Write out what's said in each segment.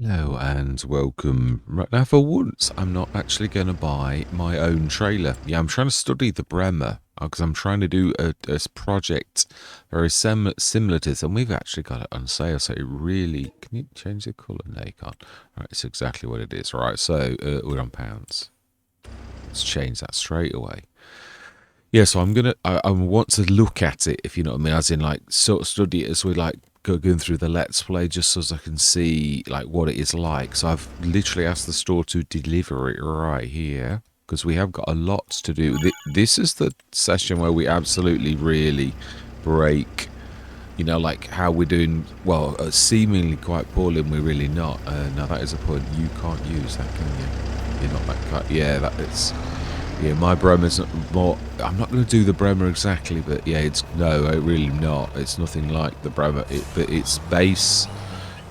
Hello and welcome. Right now, for once, I'm not actually going to buy my own trailer. Yeah, I'm trying to study the Bremer because I'm trying to do a project very similar to this, and we've actually got it on sale. So it really, can you change the colour? No, you can't. Right, it's exactly what it is. Right, so we're on pounds. Let's change that straight away. Yeah, so I want to look at it, if you know what I mean, as in like sort of study it as we like going through the Let's Play, just so as I can see like what it is like. So I've literally asked the store to deliver it right here because we have got a lot to do. This is the session where we absolutely really break, you know, like how we're doing, well, seemingly quite poorly and we're really not. Now that is a point. You can't use that, can you? You're not that, yeah, that it's... Yeah, my Bremer's not more... I'm not going to do the Bremer exactly, but yeah, it's... No, really not. It's nothing like the Bremer. But its base...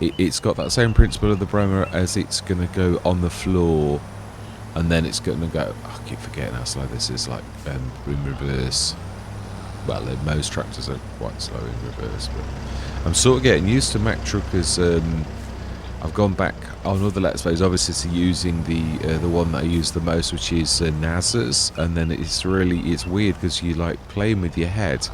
It's got that same principle of the Bremer as it's going to go on the floor. And then it's going to go... I keep forgetting how slow this is, like, in reverse. Well, most tractors are quite slow in reverse, but... I'm sort of getting used to Mack Truckers... I've gone back on other Let's Plays, obviously, to using the one that I use the most, which is NASA's, and then it's weird because you like playing with your head.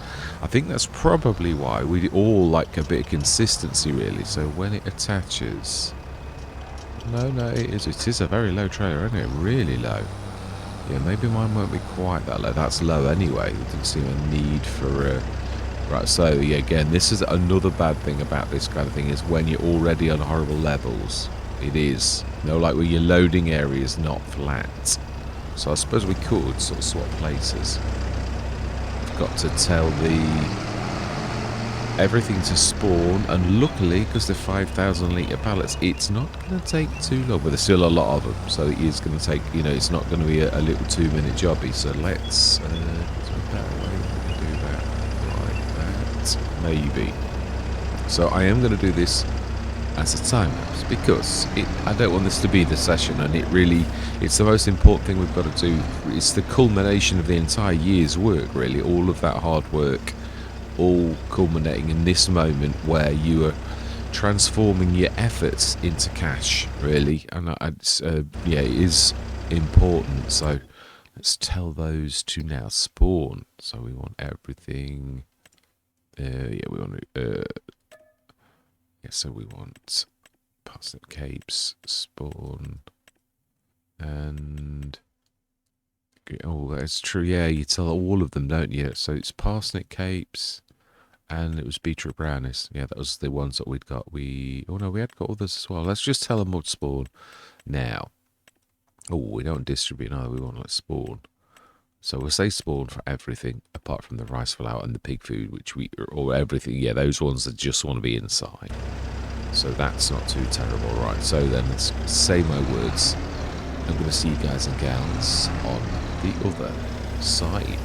I think that's probably why we all like a bit of consistency, really. So when it attaches, no, it is a very low trailer, isn't it? Really low. Yeah, maybe mine won't be quite that low. That's low anyway. There didn't seem a need for. Right, so yeah, again, this is another bad thing about this kind of thing, is when you're already on horrible levels. It is, you know, like where your loading area is not flat. So I suppose we could sort of swap places. Got to tell everything to spawn, and luckily, because they're 5,000 litre pallets, it's not going to take too long, but there's still a lot of them, so it is going to take, you know, it's not going to be a little 2-minute jobby. So let's maybe. So I am going to do this as a time lapse because I don't want this to be the session, and it's the most important thing we've got to do. It's the culmination of the entire year's work, really. All of that hard work, all culminating in this moment where you are transforming your efforts into cash, really. And yeah, it is important. So let's tell those to now spawn. So we want everything. Yeah, we want to. Yeah, so we want parsnip capes, spawn, and oh, that's true. Yeah, you tell all of them, don't you? So it's parsnip capes, and it was beetroot brownies. Yeah, that was the ones that we'd got. Oh no, we had got others as well. Let's just tell them what spawn now. Oh, we don't distribute either. We want like spawn. So we'll say spawn for everything apart from the rice flour and the pig food, or everything. Yeah, those ones that just want to be inside. So that's not too terrible, right? So then let's say my words. I'm going to see you guys and gals on the other side.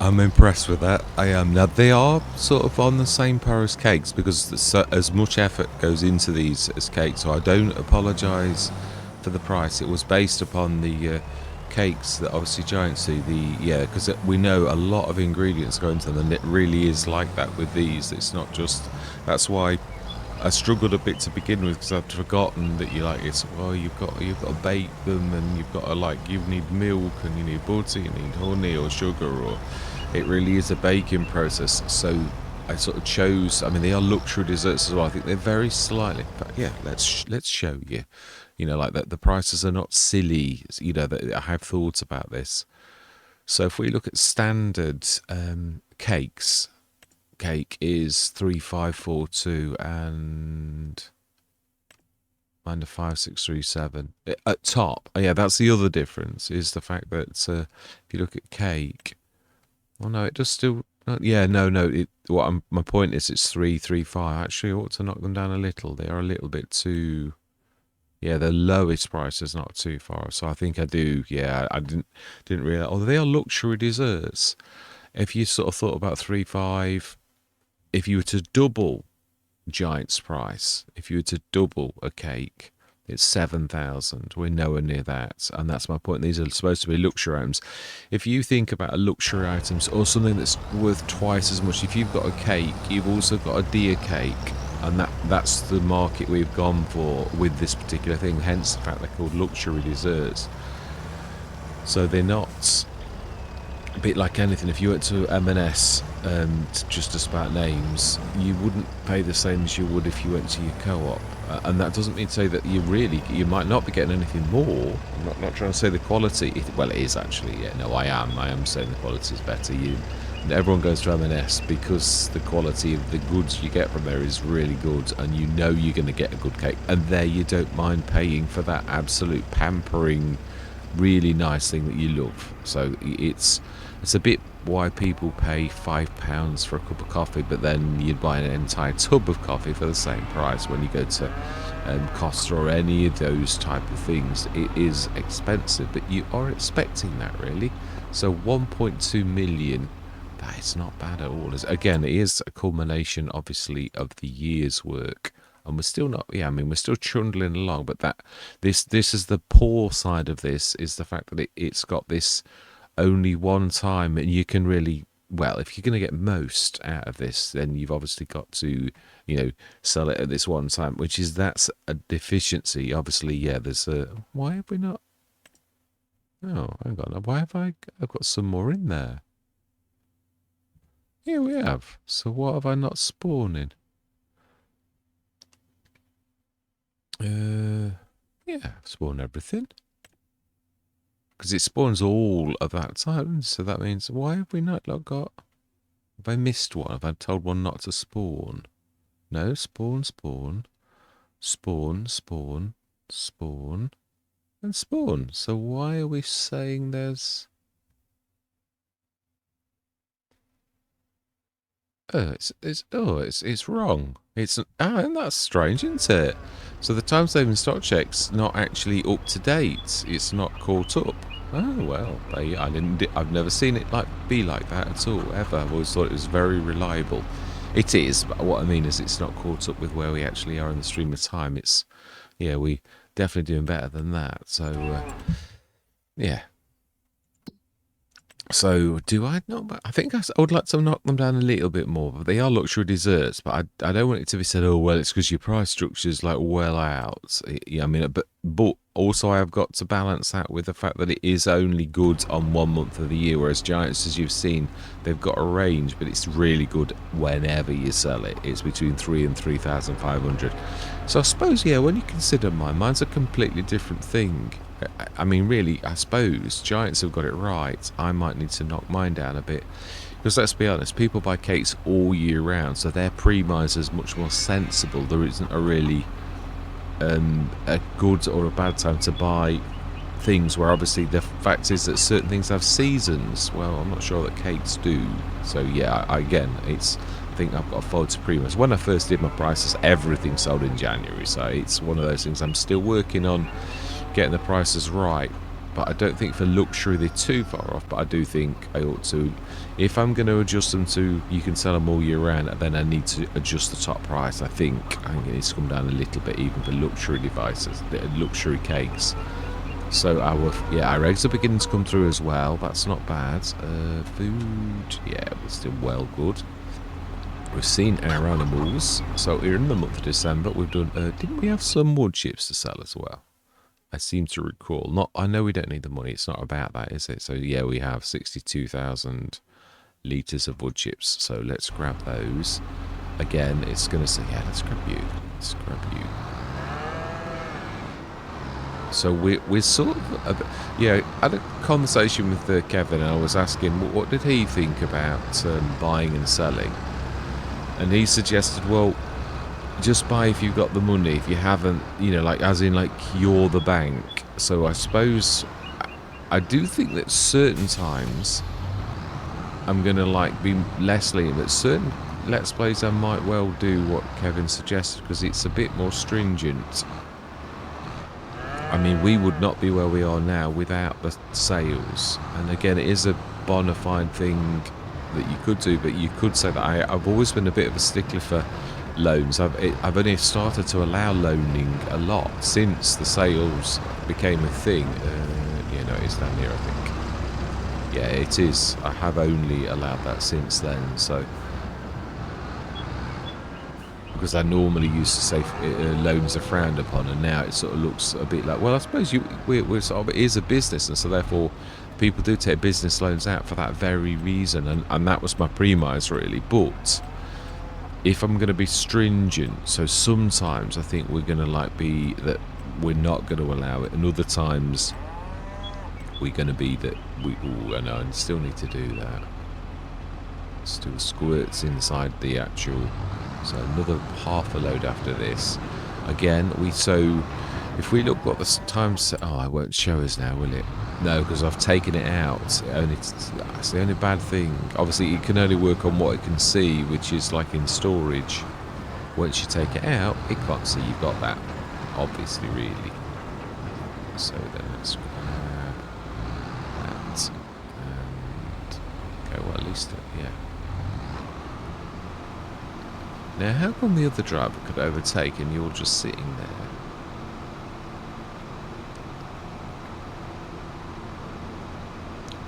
I'm impressed with that. I am. Now, they are sort of on the same par as cakes because as much effort goes into these as cakes, so I don't apologise for the price. It was based upon the cakes that obviously Giants do. Because we know a lot of ingredients go into them, and it really is like that with these. It's not just. That's why I struggled a bit to begin with, because I'd forgotten that you've got to bake them, and you've got to you need milk, and you need butter, you need honey or sugar, or it really is a baking process. So I sort of chose. I mean, they are luxury desserts as well. I think they're very slightly. But yeah, let's show you. Like that. The prices are not silly. I have thought about this. So if we look at standard cakes. Cake is 3542 and mine 5637 at top. Yeah, that's the other difference, is the fact that if you look at cake, no, it does still. My point is it's 335. Actually, I ought to knock them down a little. They are a little bit too. Yeah, the lowest price is not too far, so I think I do. Yeah, I didn't realize. Although they are luxury desserts, if you sort of thought about 3.5. If you were to double Giant's price, if you were to double a cake, it's 7,000. We're nowhere near that, and that's my point. These are supposed to be luxury items. If you think about a luxury items or something that's worth twice as much, if you've got a cake, you've also got a deer cake, and that's the market we've gone for with this particular thing. Hence the fact they're called luxury desserts. So they're not. A bit like anything, if you went to M&S, just to spout names, you wouldn't pay the same as you would if you went to your co-op. And that doesn't mean to say that you might not be getting anything more. I'm not trying to say the quality. It is actually. Yeah, no, I am saying the quality is better. Everyone goes to M&S because the quality of the goods you get from there is really good, and you're going to get a good cake. And there you don't mind paying for that absolute pampering, really nice thing that you love. So it's a bit why people pay £5 for a cup of coffee, but then you'd buy an entire tub of coffee for the same price when you go to Costa or any of those type of things. It is expensive, but you are expecting that, really. So 1.2 million, that is not bad at all. Again, it is a culmination, obviously, of the year's work. And we're still not. Yeah, I mean, we're still trundling along. But this is the poor side of this, is the fact that it's got this only one time, and you can really, well, if you're going to get most out of this, then you've obviously got to, sell it at this one time, that's a deficiency. Obviously, yeah. There's a. Why have we not? Oh, hang on. Why have I've got some more in there? Yeah, we have. So what have I not spawning? Yeah, spawn everything. Because it spawns all of that time, so that means, why have we not got... Have I missed one? Have I told one not to spawn? No, spawn, spawn, spawn, spawn, spawn, and spawn. So why are we saying there's... It's wrong. And that's strange, isn't it? So the time saving stock check's not actually up to date. It's not caught up. Oh well, I've never seen it be like that at all ever. I've always thought it was very reliable. It is, but what I mean is it's not caught up with where we actually are in the stream of time. We definitely doing better than that. So yeah. So, do I not? I think I would like to knock them down a little bit more, but they are luxury desserts. But I don't want it to be said, oh, well, it's because your price structure is well out. Yeah, I mean, but also I have got to balance that with the fact that it is only good on 1 month of the year, whereas Giants, as you've seen, they've got a range, but it's really good whenever you sell it. It's between 3 and 3,500. So I suppose, yeah, when you consider mine's a completely different thing. I mean, really, I suppose Giants have got it right. I might need to knock mine down a bit. Because let's be honest, people buy cakes all year round, so their pre-buys is much more sensible. There isn't a really a good or a bad time to buy things where obviously the fact is that certain things have seasons. Well, I'm not sure that cakes do. So yeah, I think I've got to forward to pre-buys. When I first did my prices, everything sold in January. So it's one of those things I'm still working on getting the prices right, but I don't think for luxury they're too far off. But I do think I ought to, if I'm going to adjust them to you can sell them all year round, then I need to adjust the top price. I think it needs to come down a little bit, even for luxury devices, luxury cakes. So our eggs are beginning to come through as well. That's not bad. Food, yeah, we're still well good. We've seen our animals. So we're in the month of December. We've done. Didn't we have some wood chips to sell as well? I seem to recall. Not. I know we don't need the money. It's not about that, is it? So yeah, we have 62,000 litres of wood chips. So let's grab those. Again, it's going to say, yeah, let's grab you. Let's grab you. So we're sort of, I had a conversation with Kevin, and I was asking what did he think about buying and selling, and he suggested, well, just buy if you've got the money. If you haven't, like as in like you're the bank. So I suppose I do think that certain times I'm gonna like be less lenient, but certain Let's Plays I might well do what Kevin suggested, because it's a bit more stringent. I mean, we would not be where we are now without the sales. And again, it is a bona fide thing that you could do, but you could say that I've always been a bit of a stickler for loans. I've only started to allow loaning a lot since the sales became a thing. No, it's down here, I think. Yeah, it is. I have only allowed that since then, so... Because I normally used to say loans are frowned upon, and now it sort of looks a bit like, well, I suppose we're sort of, it is a business, and so therefore people do take business loans out for that very reason, and that was my premise really. But if I'm going to be stringent, so sometimes I think we're going to like be that we're not going to allow it, and other times we're going to be that I still need to do that. Still squirts inside the actual. So another half a load after this. Again, if we look what the times... Oh, it won't show us now, will it? No, because I've taken it out. That's the only bad thing. Obviously, it can only work on what it can see, which is like in storage. Once you take it out, it can't see you've got that. Obviously, really. So then let's grab that. And... Okay, well, at least... yeah. Now, how come the other driver could overtake and you're just sitting there?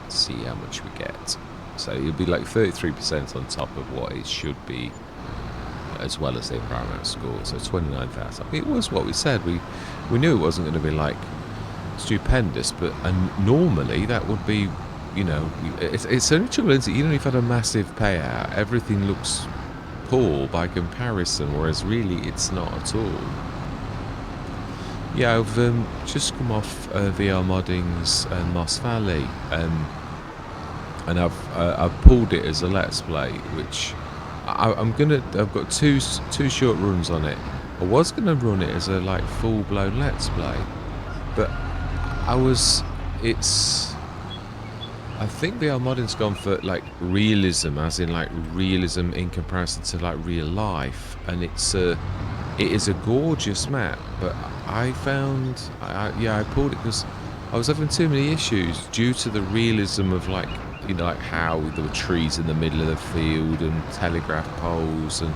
Let's see how much we get. So it'll be like 33% on top of what it should be, as well as the environmental score. So 29,000. It was what we said. We knew it wasn't going to be like stupendous, but normally that would be, it's only trouble, isn't it? You know, you've had a massive payout. Everything looks poor by comparison, whereas really it's not at all. Yeah, I've just come off VR Modding's Moss Valley, and I've pulled it as a Let's Play, which I've got two short runs on it. I was gonna run it as a like full-blown Let's Play, but I think VR Modding's gone for like realism, as in like realism in comparison to like real life, and it is a gorgeous map. But I found, I pulled it because I was having too many issues due to the realism of like, like how there were trees in the middle of the field and telegraph poles and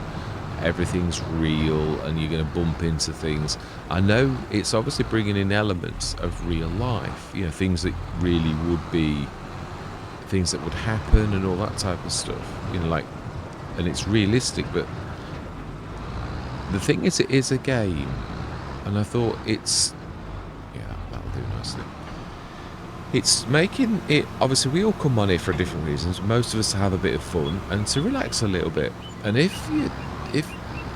everything's real, and you're going to bump into things. I know it's obviously bringing in elements of real life, things that really would be things that would happen and all that type of stuff, and it's realistic. But the thing is, it is a game, and I thought that'll do nicely. It's making it, obviously we all come on here for different reasons. Most of us have a bit of fun and to relax a little bit, and if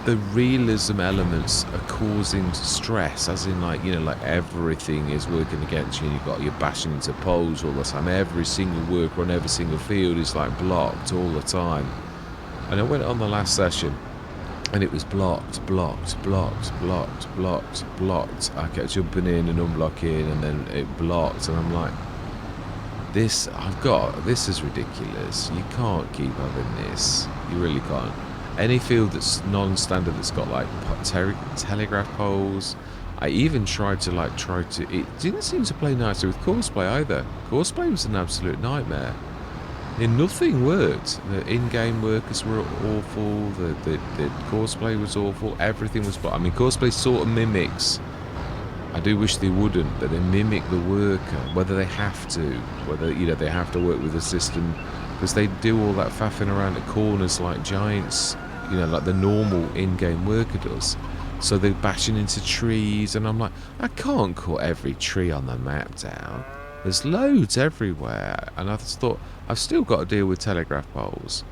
the realism elements are causing stress, as in like everything is working against you, and you're bashing into poles all the time, every single worker on every single field is like blocked all the time. And I went on the last session and it was blocked. I kept jumping in and unblocking, and then it blocked, and I'm like, this is ridiculous. You can't keep having this. You really can't. Any field that's non-standard, that's got like telegraph poles, I even tried to it didn't seem to play nicely with Courseplay either. Courseplay was an absolute nightmare. Nothing worked. The in-game workers were awful. The Courseplay was awful. Everything was. I mean, Courseplay sort of mimics. I do wish they wouldn't, but they mimic the worker. Whether they have to, whether they have to work with the system, because they do all that faffing around at corners like giants. Like the normal in-game worker does. So they're bashing into trees, and I'm like, I can't cut every tree on the map down. There's loads everywhere, and I just thought, I've still got to deal with telegraph poles.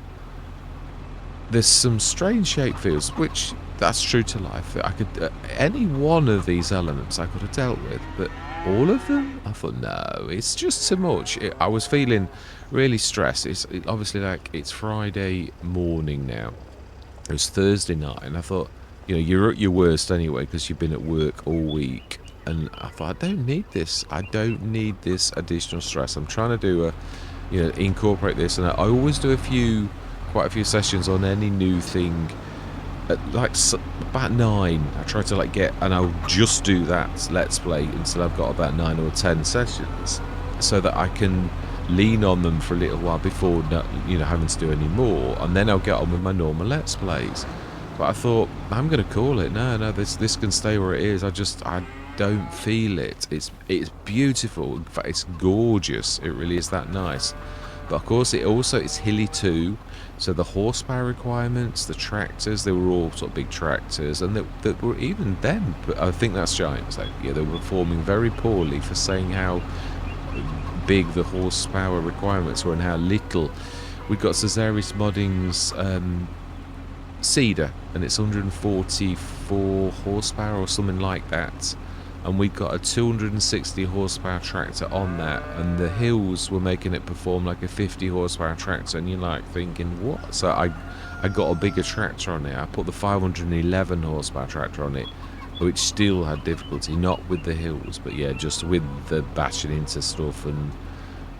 There's some strange shaped fields, which, that's true to life. I could any one of these elements I could have dealt with, but all of them? I thought, no, it's just too much. I was feeling really stressed. Obviously, it's Friday morning now. It was Thursday night, and I thought, you're at your worst anyway because you've been at work all week. And I thought, I don't need this. I don't need this additional stress. I'm trying to do incorporate this. And I always do quite a few sessions on any new thing. At about 9, I try to get, and I'll just do that Let's Play until I've got about 9 or 10 sessions, so that I can lean on them for a little while before having to do any more, and then I'll get on with my normal Let's Plays. But I thought, I'm going to call it. No, this can stay where it is. I don't feel it. It's beautiful. In fact, it's gorgeous. It really is that nice. But of course, it's hilly too. So the horsepower requirements, the tractors, they were all sort of big tractors, and that were even them. But I think that's giants. They were performing very poorly for saying how big the horsepower requirements were and how little. We got Cesaris Modding's Cedar, and it's 144 horsepower or something like that, and we got a 260 horsepower tractor on that, and the hills were making it perform like a 50 horsepower tractor, and you're thinking, what? So I got a bigger tractor on it. I put the 511 horsepower tractor on it, which still had difficulty, not with the hills, but yeah, just with the bashing into stuff and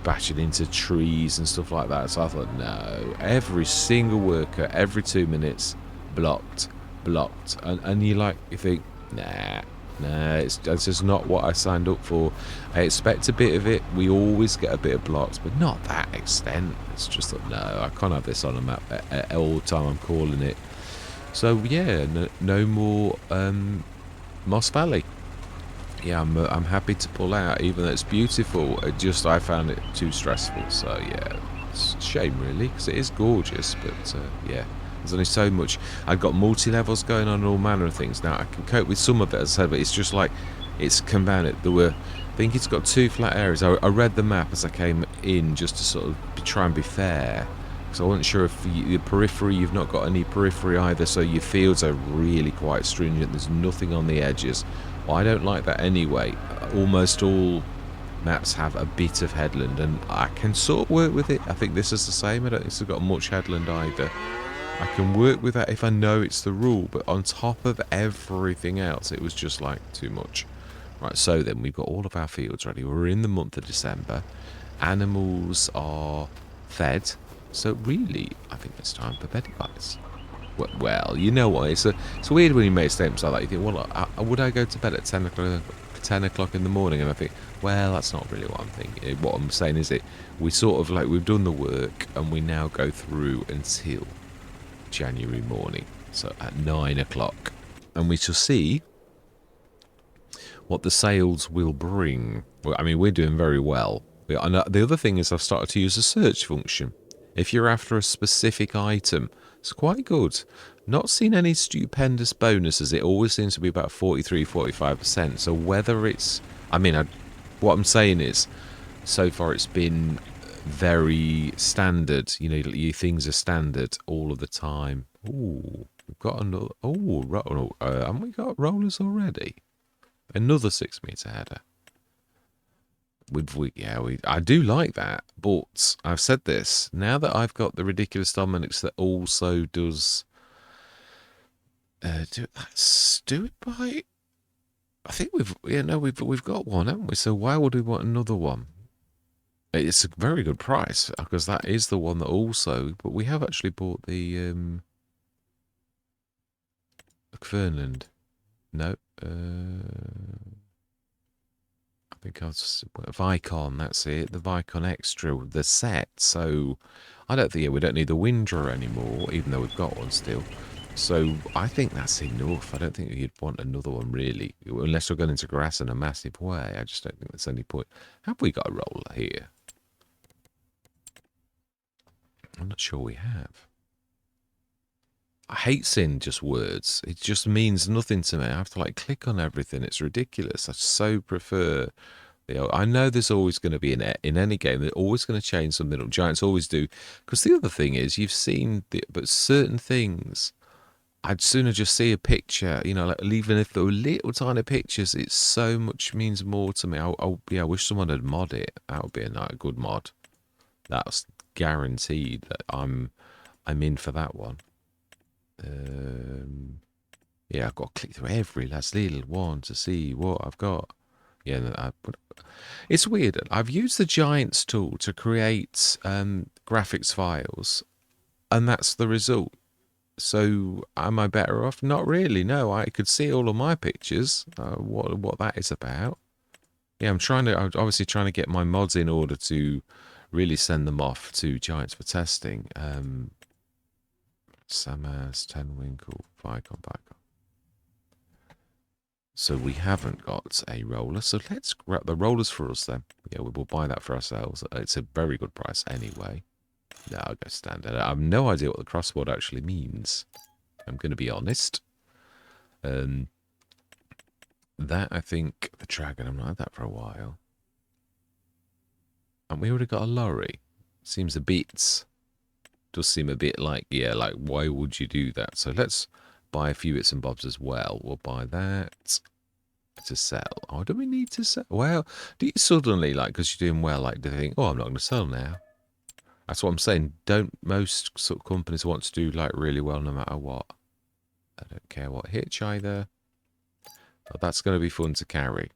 bashing into trees and stuff like that. So I thought, no, every single worker, every 2 minutes, blocked, and you think, nah, it's just not what I signed up for. I expect a bit of it. We always get a bit of blocks, but not that extent. It's just that, no, I can't have this on a map at all time. I'm calling it. So yeah, no more Moss Valley. Yeah, I'm happy to pull out, even though it's beautiful. I found it too stressful. So yeah, it's a shame really, because it is gorgeous. But yeah, there's only so much. I've got multi-levels going on and all manner of things. Now I can cope with some of it, as I said, but it's just it's combined. I think it's got 2 flat areas. I read the map as I came in just to sort of try and be fair. So I wasn't sure if the periphery, you've not got any periphery either, so your fields are really quite stringent. There's nothing on the edges. Well, I don't like that anyway. Almost all maps have a bit of headland, and I can sort of work with it. I think this is the same. I don't think it's got much headland either. I can work with that if I know it's the rule, but on top of everything else, it was just too much. Right, so then we've got all of our fields ready. We're in the month of December. Animals are fed. So really, I think it's time for bed, guys. Well, you know what? It's weird when you make statements like that. You think, well, would I go to bed at 10 o'clock in the morning? And I think, well, that's not really what I'm thinking. What I'm saying is we sort of we've done the work, and we now go through until January morning. So at 9 o'clock. And we shall see what the sales will bring. Well, I mean, we're doing very well. And the other thing is I've started to use a search function. If you're after a specific item, it's quite good. Not seen any stupendous bonuses. It always seems to be about 43-45%. So whether it's... what I'm saying is, so far it's been very standard. Things are standard all of the time. Ooh, we've got another... haven't we got rollers already? Another 6-meter header. I do like that, but I've said this, now that I've got the ridiculous Dominix that also does do it by, I think we've got one, haven't we? So why would we want another one? It's a very good price, because that is the one that also, but we have actually bought the McFernland. No. I think I was Vicon. That's it. The Vicon Extra, the set. So I don't think we don't need the Windra anymore, even though we've got one still. So I think that's enough. I don't think you'd want another one really, unless we're going into grass in a massive way. I just don't think there's any point. Have we got a roller here? I'm not sure we have. I hate seeing just words. It just means nothing to me. I have to like click on everything. It's ridiculous. I so prefer. I know there's always going to be in any game. They're always going to change something. Giants always do. Because the other thing is, you've seen, but certain things, I'd sooner just see a picture. You know, like even if there were little tiny pictures, it so much means more to me. I wish someone had mod it. That would be a good mod. That's guaranteed that I'm in for that one. Yeah, I've got to click through every last little one to see what I've got. Yeah, it's weird. I've used the Giants tool to create graphics files, and that's the result. So am I better off? Not really. No, I could see all of my pictures. What that is about. Yeah, I'm obviously trying to get my mods in order to really send them off to Giants for testing. Samaz, Tenwinkle, Vicon. So we haven't got a roller. So let's grab the rollers for us then. Yeah, we will buy that for ourselves. It's a very good price anyway. No, I'll go standard. I have no idea what the crossboard actually means. I'm going to be honest. That, I think, the dragon, I've not had that for a while. And we already got a lorry. Seems a bit... Does seem a bit like, yeah, like, why would you do that? So let's buy a few bits and bobs as well. We'll buy that to sell. Oh, do we need to sell? Well, do you suddenly, like, because you're doing well, like, do they think, oh, I'm not going to sell now? That's what I'm saying. Don't most sort of companies want to do, like, really well no matter what? I don't care what hitch either. But that's going to be fun to carry.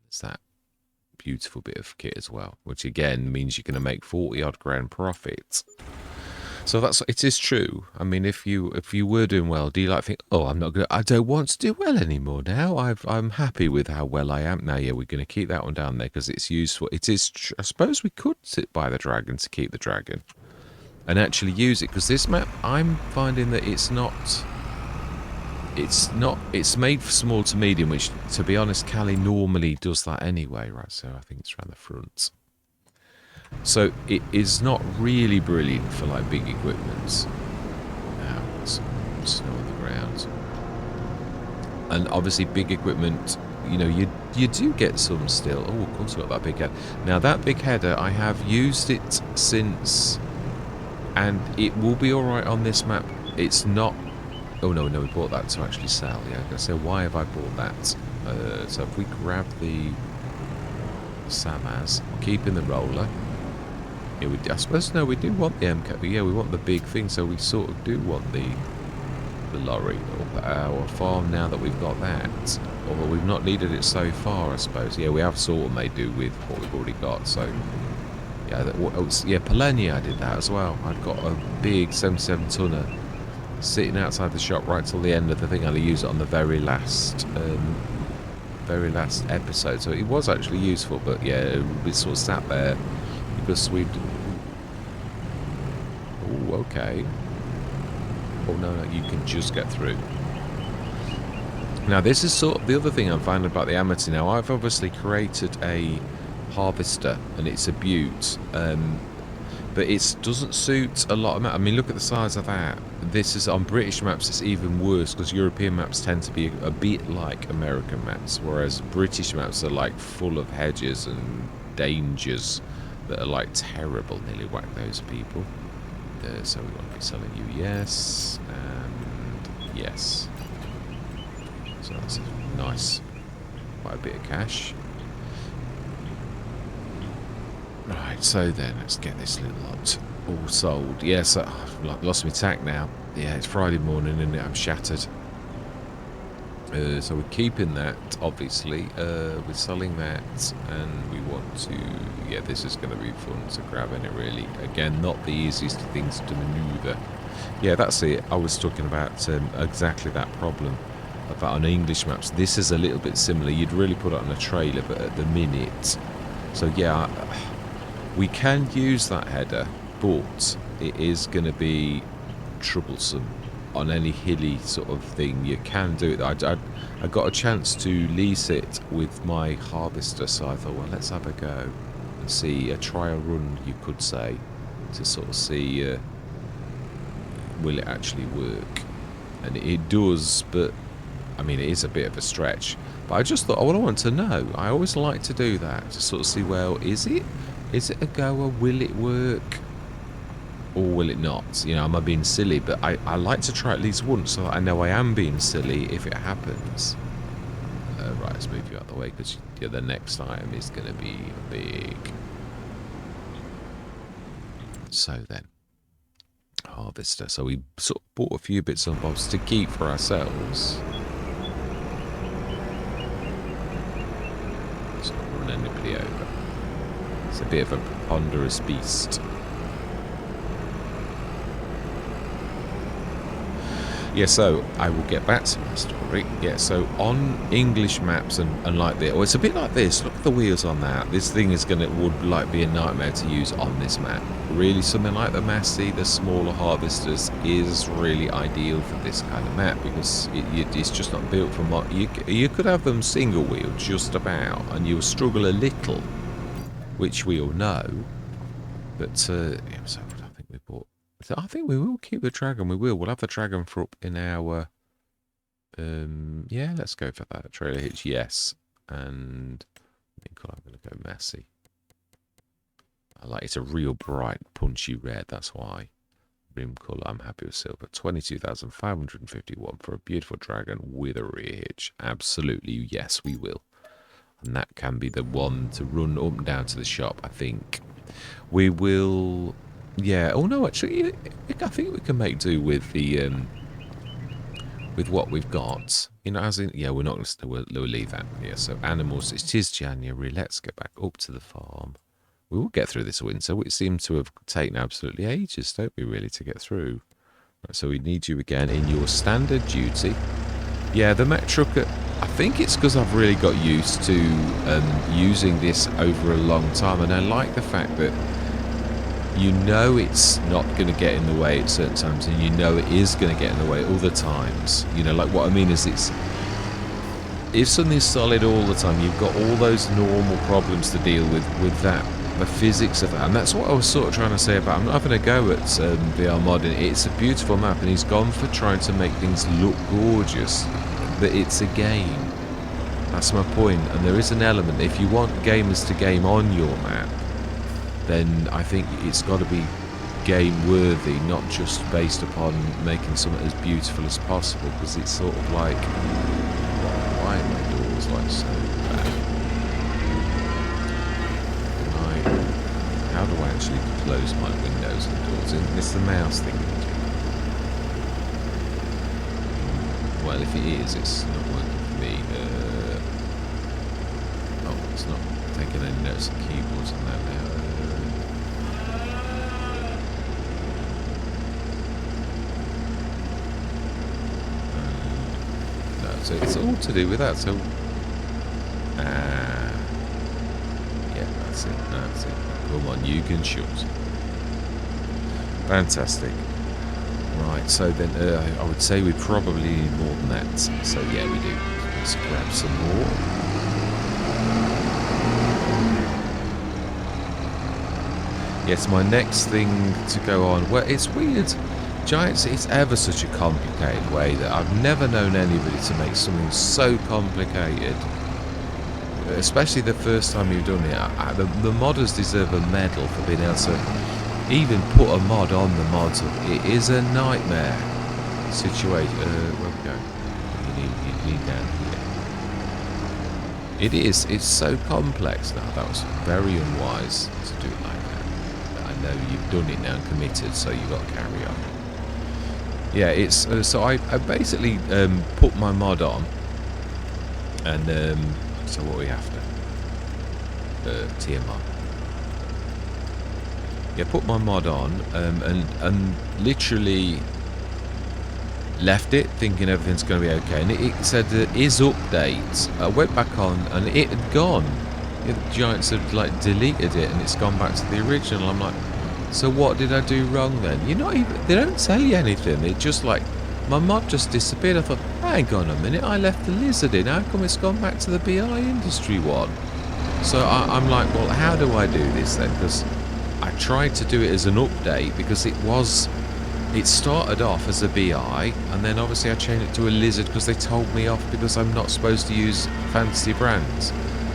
There's that beautiful bit of kit as well, which again means you're going to make 40-odd grand profit. So it is true. I mean, if you were doing well, do you like think, oh, I don't want to do well anymore now. I'm happy with how well I am now. Yeah, we're going to keep that one down there because it's useful. It is. I suppose we could sit by the dragon to keep the dragon and actually use it because this map, I'm finding that it's made for small to medium, which, to be honest, Cali normally does that anyway, right? So I think it's around the front. So it is not really brilliant for like big equipment. Now some snow on the ground, and obviously big equipment. You know, you do get some still. Oh, of course, I got that big head. Now that big header, I have used it since, and it will be all right on this map. It's not. Oh no, we bought that to actually sell. Yeah, I'm gonna say, why have I bought that? So if we grab the Samaz, keeping the roller. Yeah, I suppose no, we do want the MK. Yeah, we want the big thing, so we sort of do want the lorry or our farm now that we've got that. Although we've not needed it so far, I suppose. Yeah, we have sort of made do with what we've already got. So yeah, Polenia, I did that as well. I've got a big 77 tonner sitting outside the shop right till the end of the thing. I'll use it on the very last episode. So it was actually useful, but yeah, we sort of sat there. Because we'd... Oh, okay. Oh, no, you can just get through. Now, this is sort of the other thing I'm finding about the Amity now. I've obviously created a harvester, and it's a beaut. But it doesn't suit a lot of maps. I mean, look at the size of that. This is, on British maps, it's even worse, because European maps tend to be a bit like American maps, whereas British maps are, like, full of hedges and dangers that are like terrible. Nearly whack those people. So we want to be selling you, yes, and yes. So that's nice, quite a bit of cash. Right, so then let's get this little lot all sold. Yes, I've lost my tack now. Yeah, it's Friday morning and I'm shattered. So we're keeping that, obviously. We're selling that, and we want to... Yeah, this is going to be fun to grab in it, really. Again, not the easiest of things to manoeuvre. Yeah, that's it. I was talking about exactly that problem. about on English maps. This is a little bit similar. You'd really put it on a trailer, but at the minute. So yeah, we can use that header, but it is going to be troublesome on any hilly sort of thing. You can do it. I got a chance to lease it with my harvester, so I thought, well, let's have a go and see a trial run, you could say, to sort of see will it actually work. And it does, but I mean, it is a bit of a stretch. But I just thought, well, I want to know. I always like to do that, to sort of see, well, is it a goer? Will it work? Or will it not? You know, am I being silly? But I like to try at least once, so I know I am being silly if it happens. Right, let's move you out of the way, because the next item is going to be big. So then, harvester. So we sort of bought a few bits and bobs to keep for ourselves. Let's not run anybody over. It's a bit of a ponderous beast. Yeah, so I will get back to my story. Yeah, so on English maps and like this, or it's a bit like this. Look at the wheels on that. This thing would like be a nightmare to use on this map. Really, something like the Massey, the smaller harvesters, is really ideal for this kind of map because it's just not built for mod. You could have them single wheel just about, and you'll struggle a little, which we all know. But yeah, so I think we bought. I think we will keep the dragon. We'll have the dragon for up in our. Yeah, let's go for that. Trailer hitch, yes. And I think I'm going to go Massey. I like it's a real bright, punchy red. That's why. Rim colour, I'm happy with silver. 22,551 for a beautiful dragon with a rear hitch. Absolutely, yes, we will. And that can be the one to run up and down to the shop, I think. We will. Yeah. Oh no, actually, I think we can make do with the with what we've got. You know, as in, yeah, we're not going to. We'll leave that. Yeah. So animals. It is January. Let's get back up to the farm. We will get through this winter. We seem to have taken absolutely ages, don't we? Really, to get through. Right, so we need you again in your standard duty. Yeah, the Met Trucker. I think it's because I've really got used to using this over a long time, and I like the fact that. You know it's not going to get in the way at certain times, and you know it is going to get in the way at other times. You know, like what I mean is if something's solid all the time, you've got all those normal problems to deal with that, the physics of that. And that's what I was sort of trying to say about, I'm not having a go at VR modding. It's a beautiful map, and he's gone for trying to make things look gorgeous, but it's a game. That's my point. And there is an element, if you want gamers to game on your map, then I think it's got to be game worthy, not just based upon making something as beautiful as possible, because it's sort of like, why are my doors like so bad? How do I actually close my windows and doors? It's the mouse thing. Well, if it is, it's not working for me. Oh, it's not taking any notes of keyboards on that now. So it's all to do with that. So, yeah, that's it. That's it. Come on, you can shoot. Fantastic. Right. So then, I would say we probably need more than that. So yeah, we do. Let's grab some more. Yes, my next thing to go on. Well, it's weird. Giants, it's ever such a complicated way that I've never known anybody to make something so complicated. Especially the first time you've done it. The modders deserve a medal for being able to even put a mod on the mods. It is a nightmare situation. Where we go? You need down here. It is. It's so complex now. That was very unwise to do it like that. But I know you've done it now and committed, so you've got to carry on. Yeah, it's so I basically put my mod on, and so what are we after? TMR. Yeah, put my mod on, and literally Left it thinking everything's going to be okay, and it said is update. I went back on and it had gone. The Giants had like deleted it and it's gone back to the original. I'm like, so what did I do wrong then? You're not even, they don't tell you anything. They just like, my mod just disappeared. I thought, hang on a minute, I left the lizard in. How come it's gone back to the BI industry one? So I'm like, well, how do I do this then? Because I tried to do it as an update because it started off as a BI, and then obviously I changed it to a lizard because they told me off because I'm not supposed to use fantasy brands.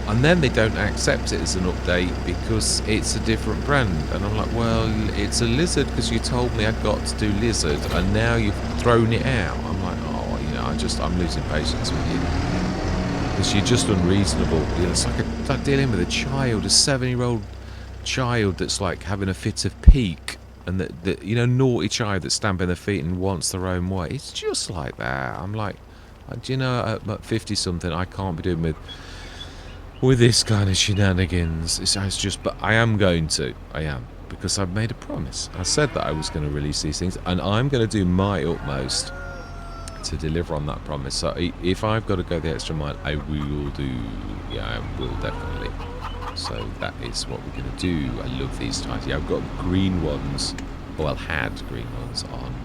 And then they don't accept it as an update because it's a different brand. And I'm like, well, it's a lizard because you told me I'd got to do lizard, and now you've thrown it out. I'm like, oh, you know, I'm losing patience with you. Because you're just unreasonable. You know, it's like dealing with a child, a 7-year-old child that's like having a fit of pique. And that you know, naughty child that's stamping their feet and wants their own way. It's just like that. I'm like, do you know, at 50-something, I can't be doing with this kind of shenanigans. It's just, but I am going to. I am. Because I've made a promise. I said that I was going to release these things, and I'm going to do my utmost to deliver on that promise. So if I've got to go the extra mile, I will do. Yeah, I will definitely. So that is what we're going to do. I love these types. Yeah, I've got green ones. Well, had green ones on.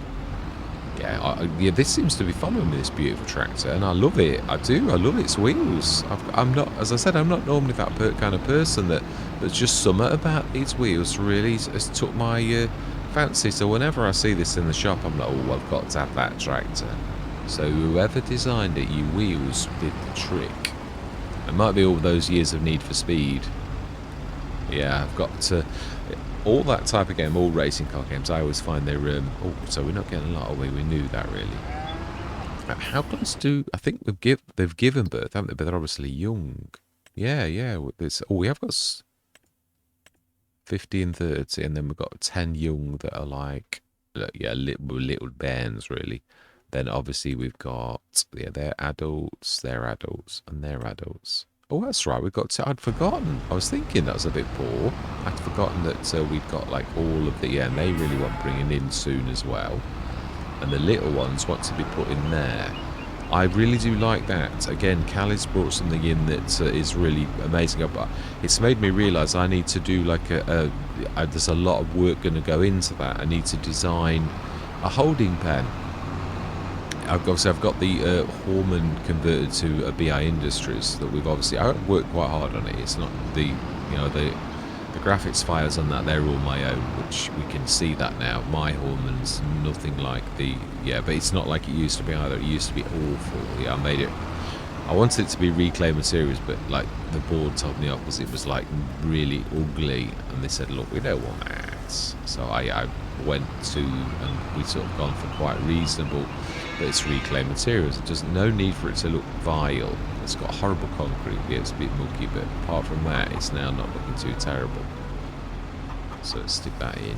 Yeah, yeah. This seems to be following me, this beautiful tractor, and I love it. I do. I love its wheels. I'm not, as I said, I'm not normally that kind of person that's just something about these wheels really has took my fancy. So whenever I see this in the shop, I'm like, oh, I've got to have that tractor. So whoever designed it, you wheels did the trick. It might be all those years of Need for Speed. Yeah, I've got to... All that type of game, all racing car games, I always find they're... oh, so we're not getting a lot away. We knew that, really. How close to... I think they've given birth, haven't they? But they're obviously young. Yeah, yeah. We have got 50 and 30, and then we've got 10 young that are like... Yeah, little bands, really. Then obviously we've got, yeah, they're adults, and they're adults. Oh, that's right, we've got, I'd forgotten. I was thinking that was a bit poor. I'd forgotten that we've got like all of the, yeah, and they really want bringing in soon as well. And the little ones want to be put in there. I really do like that. Again, Callie's brought something in that is really amazing. But it's made me realise I need to do like there's a lot of work going to go into that. I need to design a holding pen. I've got the Horman converted to a BI Industries that we've obviously I worked quite hard on it. It's not the the graphics files on that, they're all my own, which we can see that now. My Horman's nothing like the but it's not like it used to be either. It used to be awful. Yeah, I made it. I wanted it to be reclaim materials, but like the board told me off because it was like really ugly, and they said, look, we don't want that. So I went to, and we sort of gone for quite reasonable. But it's reclaimed materials. There's no need for it to look vile. It's got horrible concrete. Yeah, it's a bit mucky, but apart from that, it's now not looking too terrible. So let's stick that in.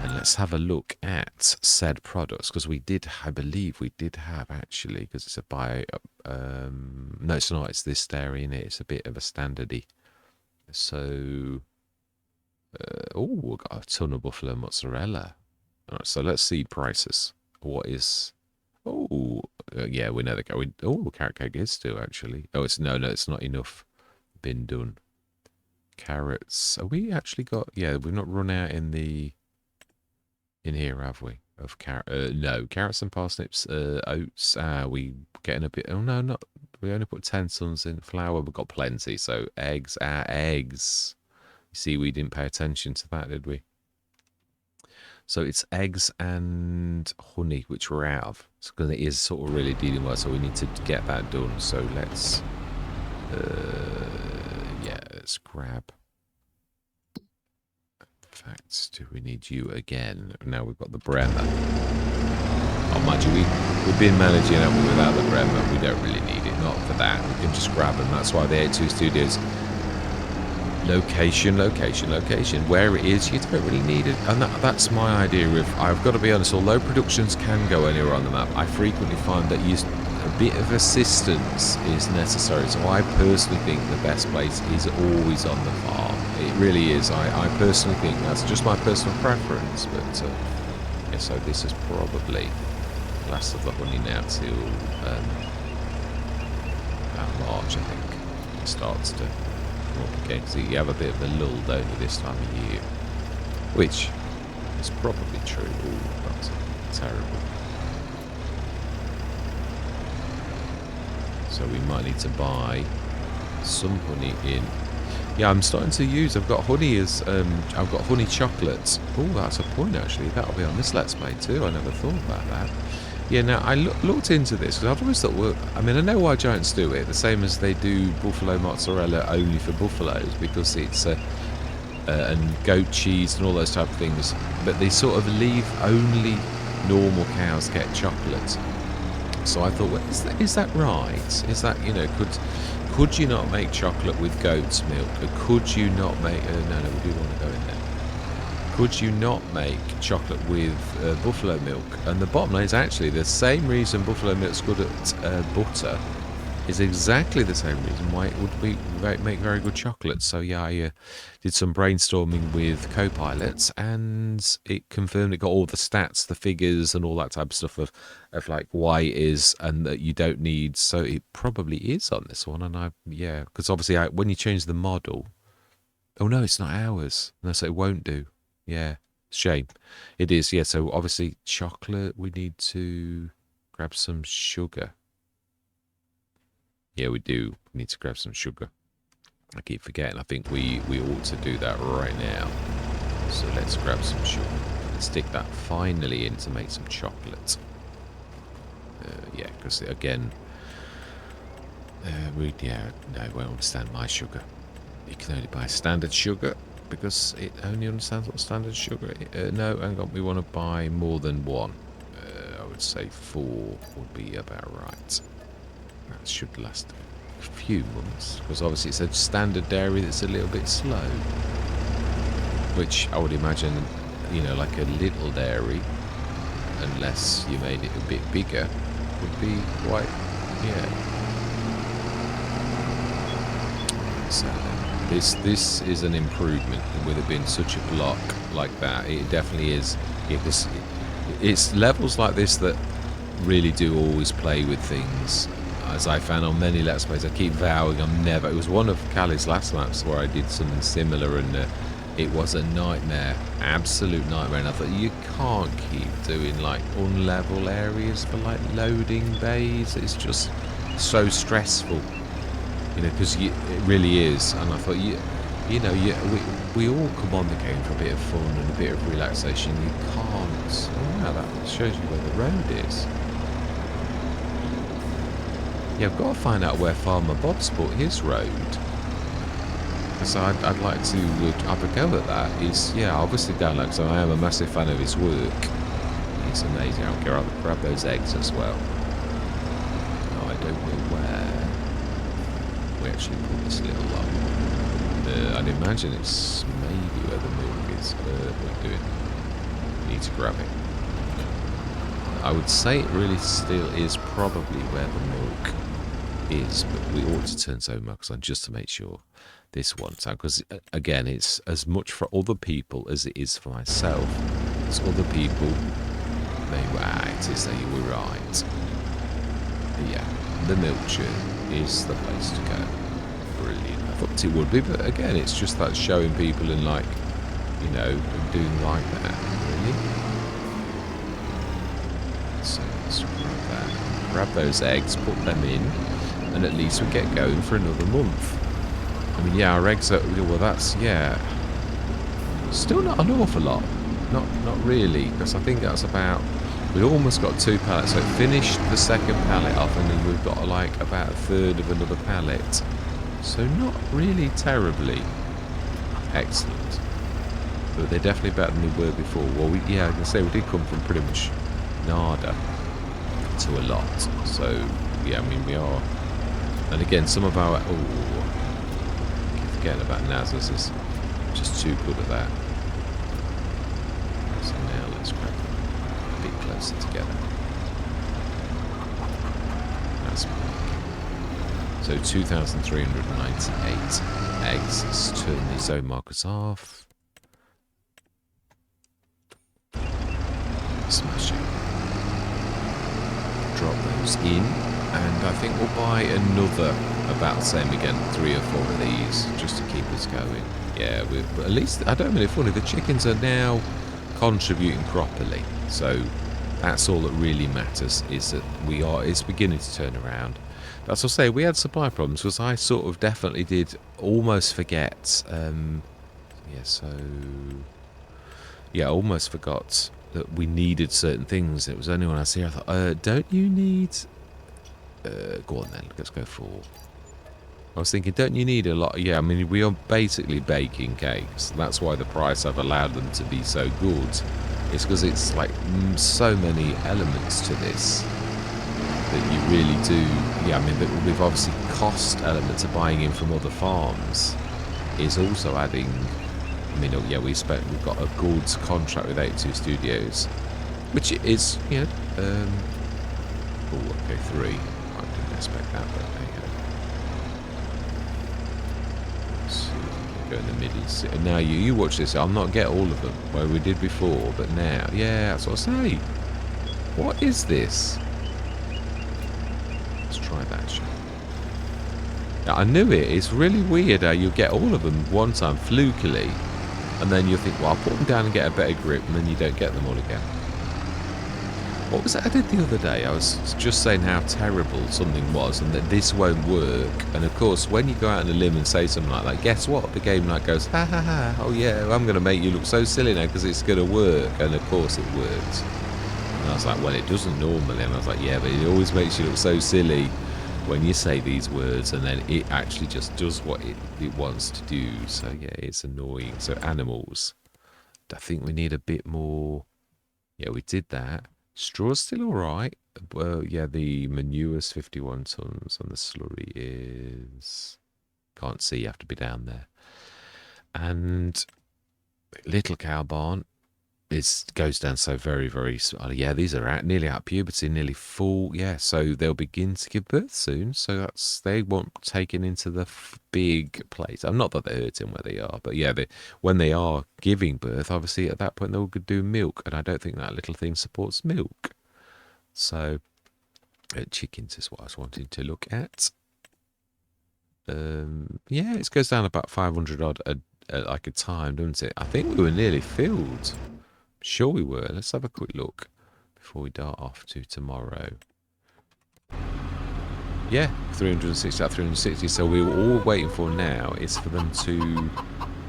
And let's have a look at said products, because we did, I believe we did have actually, because it's a bio, no it's not, it's this dairy in it. It's a bit of a standardy. So, oh, we've got a ton of buffalo mozzarella. All right, so let's see prices. What is... Oh, yeah, we know the carrot. Oh, carrot cake is still actually. Oh, it's no, it's not enough. Been done. Carrots. Are we actually got? Yeah, we've not run out in here, have we? Of carrot? No, carrots and parsnips. Oats. We getting a bit. Oh no, not. We only put 10 tons in. Flour. We've got plenty. So eggs. Eggs. You see, we didn't pay attention to that, did we? So it's eggs and honey, which we're out of. Because it is sort of really dealing well, so we need to get that done. So let's, let's grab. In fact, do we need you again? Now we've got the Bremer. Oh, mind you, we've been managing it without the Bremer. We don't really need it, not for that. We can just grab them. That's why the 82 Studios. Location. Where it is, you don't really need it. And that's my idea of, I've got to be honest, although productions can go anywhere on the map, I frequently find that a bit of assistance is necessary. So I personally think the best place is always on the farm. It really is. I personally think that's just my personal preference. But yeah, so this is probably last of the honey now till about March, I think. It starts to come up again. So you have a bit of a lull, don't you, this time of year? Which is probably true. Oh, that's terrible. So we might need to buy some honey in. Yeah, I'm starting to use. I've got honey as I've got honey chocolates. Oh, that's a point actually. That'll be on this Let's Play too. I never thought about that. Yeah, now I looked into this because I've always thought, well, I mean, I know why giants do it, the same as they do buffalo mozzarella only for buffaloes because it's and goat cheese and all those type of things. But they sort of leave only normal cows get chocolate. So I thought, well, is that right? Is that, you know, could you not make chocolate with goat's milk? Or could you not make... no, we do want to go in there. Could you not make chocolate with buffalo milk? And the bottom line is actually the same reason buffalo milk's good at butter is exactly the same reason why it would make very good chocolate. So yeah, I did some brainstorming with co-pilots and it confirmed it got all the stats, the figures and all that type of stuff of like why it is and that you don't need. So it probably is on this one. And yeah, because obviously when you change the model, oh no, it's not ours. No, so it won't do. Yeah, shame. It is, yeah. So obviously chocolate, we need to grab some sugar. Yeah, we do need to grab some sugar. I keep forgetting. I think we ought to do that right now. So let's grab some sugar and stick that finally in to make some chocolate. Yeah, because again, no, it won't understand my sugar. You can only buy standard sugar because it only understands what standard sugar is. No, hang on, we want to buy more than one. I would say 4 would be about right. That should last a few months because obviously it's a standard dairy that's a little bit slow, which I would imagine, you know, like a little dairy, unless you made it a bit bigger, would be quite, yeah. So this is an improvement with it being such a block like that. It definitely is. It's levels like this that really do always play with things. As I found on many Let's Plays, I keep vowing I'm never... It was one of Callie's last maps where I did something similar and it was a nightmare. Absolute nightmare. And I thought, you can't keep doing like unlevel areas for like loading bays. It's just so stressful. You know, because it really is. And I thought, we all come on the game for a bit of fun and a bit of relaxation. You can't... Oh, wow, that shows you where the road is. Yeah, I've got to find out where Farmer Bob's put his road. So I'd like to have a go at that. He's, yeah, obviously down because I am a massive fan of his work. It's amazing. I'll grab those eggs as well. No, I don't know where we actually put this little lot. I'd imagine it's maybe where the milk is. We're doing. We need to grab it. I would say it really still is probably where the milk is, but we ought to turn so much just to make sure this one, because again, it's as much for other people as it is for myself. As other people, it is that you were right. But yeah, the milk churn is the place to go. Brilliant. I thought it would be, but again, it's just that showing people and like, you know, doing like that. Really. So let's grab that. Grab those eggs, put them in, and at least we get going for another month. I mean, yeah, our eggs are, well, that's, yeah, still not an awful lot. Not really, because I think that's about, we almost got 2 pallets. So finished the second pallet off, and then we've got like about a third of another pallet. So not really terribly excellent. But they're definitely better than they were before. Well, yeah, I can say we did come from pretty much nada to a lot. So, yeah, I mean, we are. And again, some of our... Oh, I keep forgetting about Nazas is just too good at that. So now let's grab them a bit closer together. That's working. So 2,398 eggs. Let's turn these zone markers off. Smashing. drop those in, and I think we'll buy another about the same again, 3 or 4 of these, just to keep us going. Yeah, but at least, I don't mean it's funny, the chickens are now contributing properly, so that's all that really matters, is that it's beginning to turn around. That's what I say, we had supply problems, because I sort of definitely did almost forget, I almost forgot that we needed certain things. It was only when I see her, I thought, don't you need... go on then, let's go for... I was thinking, don't you need a lot? Yeah, I mean, we are basically baking cakes. That's why the price I've allowed them to be so good. It's because it's like so many elements to this that you really do. Yeah, I mean, we've obviously cost elements of buying in from other farms is also adding. I mean, yeah, we've got a good contract with 82 Studios, which is, oh, okay, 3. I didn't expect that, but there you go. Let's go in the middle. Now you watch this. I'll not get all of them where we did before, but now, yeah, that's what I say. What is this? Let's try that shot. I knew it. It's really weird how you get all of them one time flukily, and then you think, well, I'll put them down and get a better grip, and then you don't get them all again. What was that I did the other day? I was just saying how terrible something was, and that this won't work. And of course, when you go out on a limb and say something like that, guess what? The game like goes, ha ha ha, oh yeah, I'm going to make you look so silly now because it's going to work. And of course it worked. And I was like, well, it doesn't normally. And I was like, yeah, but it always makes you look so silly when you say these words, and then it actually just does what it wants to do. So yeah, it's annoying. So animals, I think we need a bit more. Yeah, we did that. Straw's still all right. Well, yeah, the manure's 51 tons, and the slurry is... Can't see, you have to be down there. And little cow barn goes down so very, very... Yeah, these are nearly out puberty, nearly full. Yeah, so they'll begin to give birth soon. So they won't taken into the big place. Not that they're hurting where they are, but yeah, when they are giving birth, obviously at that point they'll do milk, and I don't think that little thing supports milk. So chickens is what I was wanting to look at. Yeah, it goes down about 500 odd like a time, doesn't it? I think we were nearly filled. Sure we were. Let's have a quick look before we dart off to tomorrow. Yeah, 360 out 360. So we're all waiting for now is for them to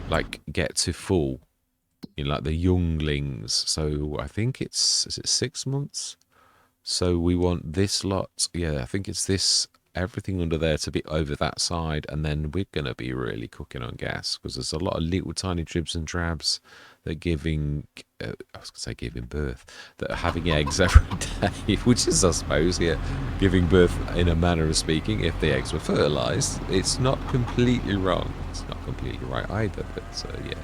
like get to full, like the younglings. So I think is it 6 months? So we want this lot. Yeah, I think it's this. Everything under there to be over that side, and then we're going to be really cooking on gas because there's a lot of little tiny dribs and drabs that are giving, I was going to say giving birth, that are having eggs every day, which is, I suppose, yeah, giving birth in a manner of speaking. If the eggs were fertilised, it's not completely wrong. It's not completely right either, but yeah.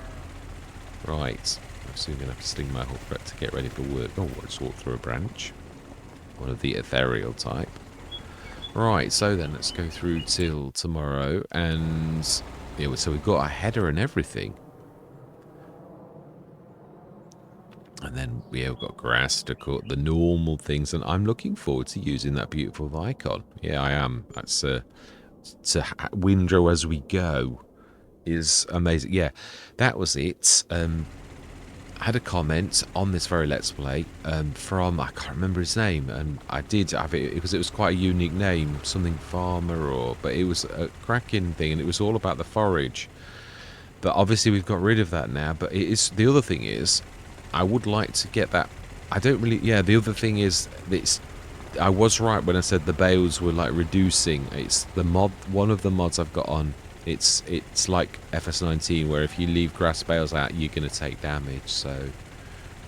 Right, I'm soon going to have to sling my hook to get ready for work. Oh, I just walked through a branch. One of the ethereal type. Right, so then let's go through till tomorrow, and yeah, so we've got a header and everything, and then we've got grass to cut, the normal things, and I'm looking forward to using that beautiful Vicon. Yeah, I am. That's to windrow as we go is amazing. Yeah, that was it. I had a comment on this very Let's Play from, I can't remember his name, and I did have it because it was quite a unique name, something farmer, but it was a cracking thing, and it was all about the forage. But obviously we've got rid of that now, but it is, the other thing is, I would like to get that, I don't really, yeah, the other thing is, I was right when I said the bales were like reducing. It's the mod, one of the mods I've got on. It's like FS19, where if you leave grass bales out, you're going to take damage. So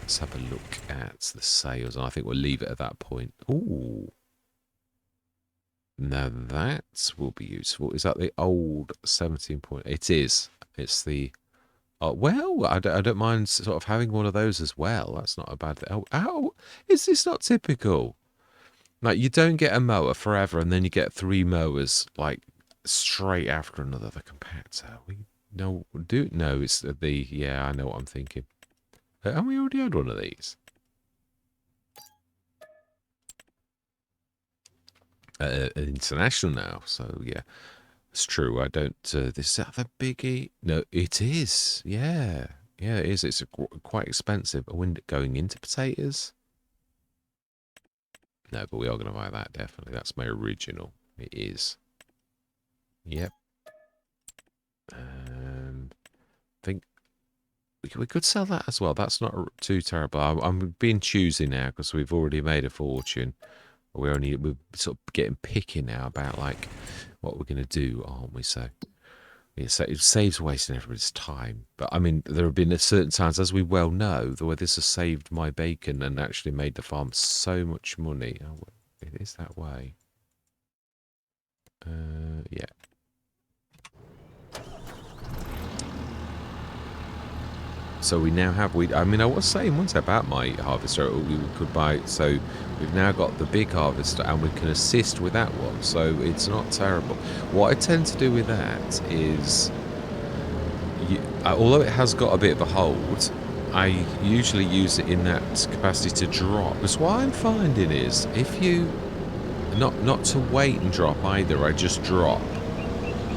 let's have a look at the sales, and I think we'll leave it at that point. Ooh, now that will be useful. Is that the old 17 point? It is. It's the. Oh well, I don't mind sort of having one of those as well. That's not a bad thing. Oh, ow! Is this not typical? Like, you don't get a mower forever, and then you get 3 mowers like straight after another. The compactor. No, it's the. Yeah, I know what I'm thinking. Have we already had one of these? international now. So yeah, it's true. I don't. This is the biggie. No, it is. Yeah, yeah, it is. It's quite expensive. A wind going into potatoes. No, but we are going to buy that definitely. That's my original. It is. Yep. I think we could sell that as well. That's not too terrible. I'm being choosy now because we've already made a fortune. We're sort of getting picky now about like what we're going to do, aren't we? So it saves wasting everybody's time. But I mean, there have been certain times, as we well know, the way this has saved my bacon and actually made the farm so much money. Oh, it is that way. Yeah. So we now have I mean, I was saying once about my harvester we could buy. So we've now got the big harvester and we can assist with that one. So it's not terrible. What I tend to do with that is, although it has got a bit of a hold, I usually use it in that capacity to drop. Because what I'm finding is if you not to wait and drop either, I just drop.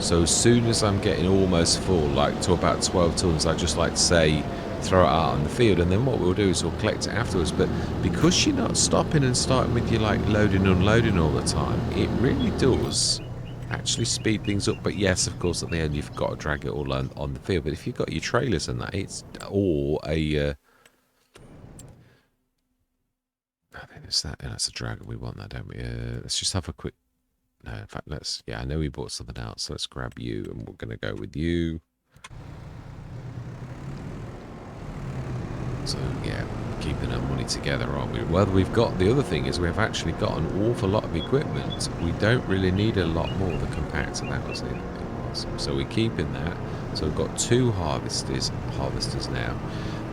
So as soon as I'm getting almost full, like to about 12 tons, I just like to say, throw it out on the field, and then what we'll do is we'll collect it afterwards. But because you're not stopping and starting with your like loading and unloading all the time, it really does actually speed things up. But yes, of course, at the end you've got to drag it all on the field. But if you've got your trailers and that, it's or a I think it's that's a dragger. We want that, don't we? Let's just have a quick. No, in fact, yeah, I know we bought something else, so let's grab you, and we're going to go with you. So, yeah, keeping our money together, aren't we? Well, we've got, the other thing is we've actually got an awful lot of equipment. We don't really need a lot more than compactor, that was it. So we're keeping that. So we've got 2 harvesters now.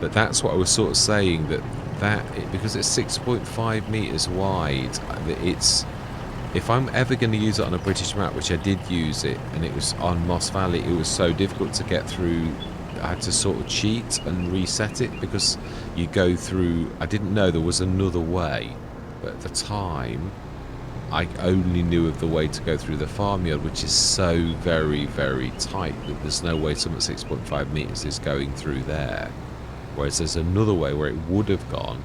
But that's what I was sort of saying, because it's 6.5 meters wide, if I'm ever going to use it on a British map, which I did use it, and it was on Moss Valley, it was so difficult to get through. I had to sort of cheat and reset it because you go through. I didn't know there was another way, but at the time, I only knew of the way to go through the farmyard, which is so very, very tight that there's no way someone at 6.5 meters is going through there. Whereas there's another way where it would have gone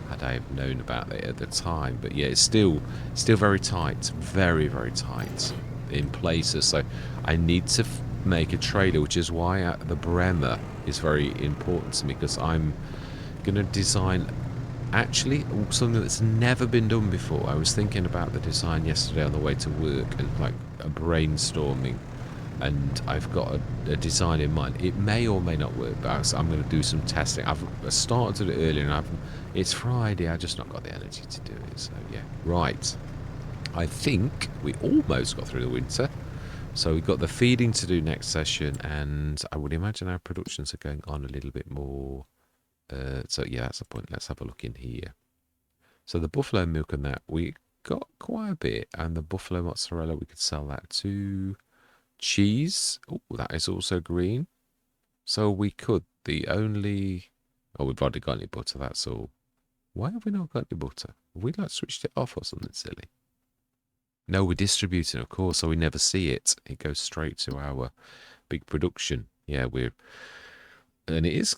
had I have known about it at the time. But yeah, it's still very tight, very, very tight in places. So I need to make a trailer, which is why the Bremer is very important to me, because I'm going to design actually something that's never been done before. I was thinking about the design yesterday on the way to work and like a brainstorming, and I've got a design in mind. It may or may not work, but I'm going to do some testing. I've started to do it earlier, and it's Friday. I just not got the energy to do it. So yeah, right. I think we almost got through the winter. So we've got the feeding to do next session, and I would imagine our productions are going on a little bit more. So yeah, that's the point. Let's have a look in here. So the buffalo milk and that, we got quite a bit, and the buffalo mozzarella, we could sell that too. Cheese, oh, that is also green. So we could, we've already got any butter, that's all. Why have we not got any butter? Have we like switched it off or something silly? No, we're distributing, of course, so we never see it. It goes straight to our big production. Yeah, and it is,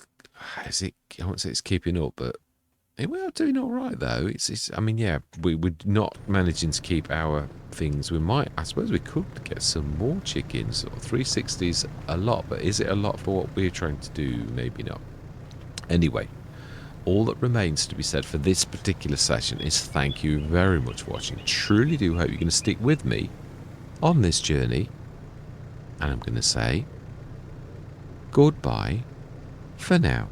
I won't say it's keeping up, but we are doing all right, though. I mean, yeah, we're not managing to keep our things. I suppose we could get some more chickens. 360's a lot, but is it a lot for what we're trying to do? Maybe not. Anyway, all that remains to be said for this particular session is thank you very much for watching. Truly do hope you're going to stick with me on this journey. And I'm going to say goodbye for now.